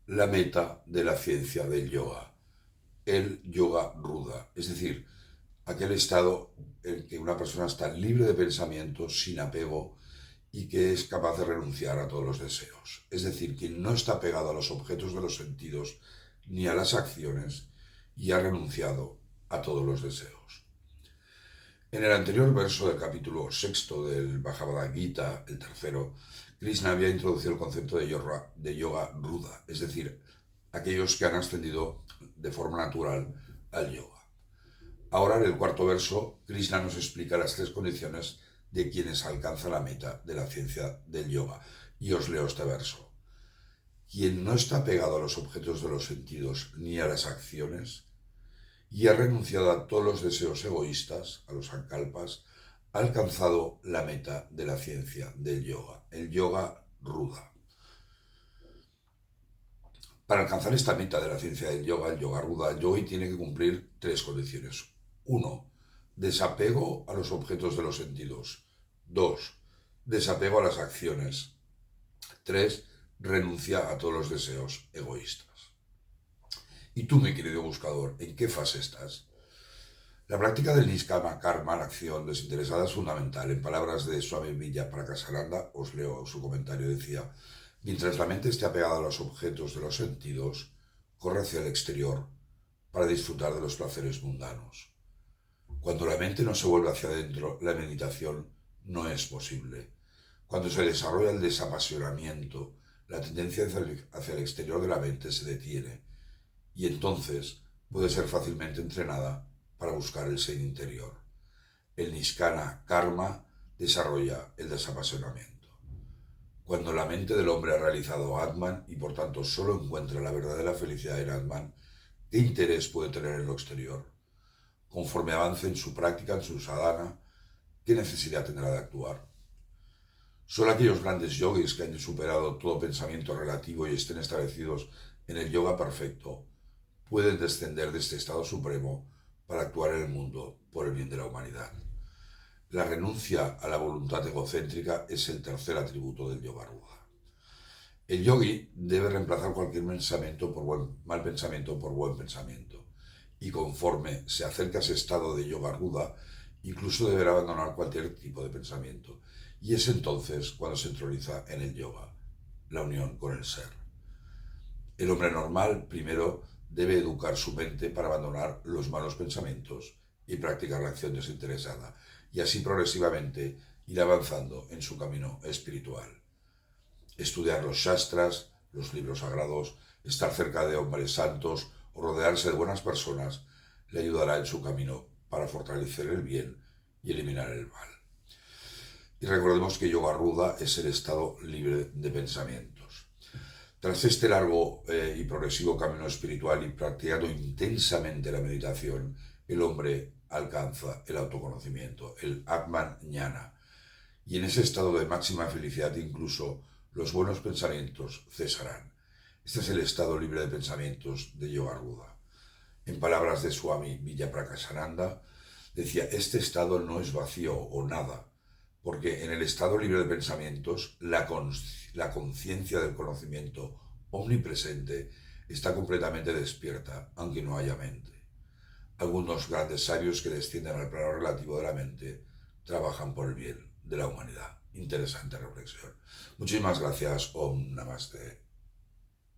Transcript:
la meta de la ciencia del yoga, el yoga ruda, es decir, aquel estado en que una persona está libre de pensamientos, sin apego y que es capaz de renunciar a todos los deseos. Es decir, quien no está pegado a los objetos de los sentidos ni a las acciones y ha renunciado a todos los deseos. En el anterior verso del capítulo sexto del Bhagavad Gita, el tercero, Krishna había introducido el concepto de yoga ruda, es decir, aquellos que han ascendido de forma natural al yoga. Ahora, en el cuarto verso, Krishna nos explica las tres condiciones de quienes alcanzan la meta de la ciencia del yoga. Y os leo este verso. Quien no está pegado a los objetos de los sentidos ni a las acciones y ha renunciado a todos los deseos egoístas, a los sankalpas, ha alcanzado la meta de la ciencia del yoga, el yoga ruda. Para alcanzar esta meta de la ciencia del yoga, el yoga ruda, el yogi tiene que cumplir tres condiciones. 1. Desapego a los objetos de los sentidos. 2. Desapego a las acciones. 3. Renuncia a todos los deseos egoístas. ¿Y tú, mi querido buscador, en qué fase estás? La práctica del Niskama Karma, la acción desinteresada, es fundamental. En palabras de Swami Vidyaprakashananda, os leo su comentario, decía: mientras la mente esté apegada a los objetos de los sentidos, corre hacia el exterior para disfrutar de los placeres mundanos. Cuando la mente no se vuelve hacia adentro, la meditación no es posible. Cuando se desarrolla el desapasionamiento, la tendencia hacia el exterior de la mente se detiene y entonces puede ser fácilmente entrenada para buscar el ser interior. El Niskana Karma desarrolla el desapasionamiento. Cuando la mente del hombre ha realizado Atman y por tanto solo encuentra la verdadera felicidad en Atman, ¿qué interés puede tener en lo exterior? Conforme avance en su práctica, en su sadhana, ¿qué necesidad tendrá de actuar? Solo aquellos grandes yogis que hayan superado todo pensamiento relativo y estén establecidos en el yoga perfecto pueden descender de este estado supremo para actuar en el mundo por el bien de la humanidad. La renuncia a la voluntad egocéntrica es el tercer atributo del yoga ruda. El yogi debe reemplazar cualquier mal pensamiento por buen pensamiento, y conforme se acerca a ese estado de yoga ruda, incluso deberá abandonar cualquier tipo de pensamiento, y es entonces cuando se entroniza en el yoga, la unión con el ser. El hombre normal primero debe educar su mente para abandonar los malos pensamientos y practicar la acción desinteresada, y así progresivamente ir avanzando en su camino espiritual. Estudiar los shastras, los libros sagrados, estar cerca de hombres santos o rodearse de buenas personas le ayudará en su camino para fortalecer el bien y eliminar el mal. Y recordemos que yoga ruda es el estado libre de pensamientos. Tras este largo y progresivo camino espiritual y practicando intensamente la meditación, el hombre alcanza el autoconocimiento, el Atman Jnana. Y en ese estado de máxima felicidad incluso los buenos pensamientos cesarán. Este es el estado libre de pensamientos de yoga ruda. En palabras de Swami Vidyaprakashananda, decía: este estado no es vacío o nada, porque en el estado libre de pensamientos la conciencia del conocimiento omnipresente está completamente despierta, aunque no haya mente. Algunos grandes sabios que descienden al plano relativo de la mente trabajan por el bien de la humanidad. Interesante reflexión. Muchísimas gracias. Om Namaste.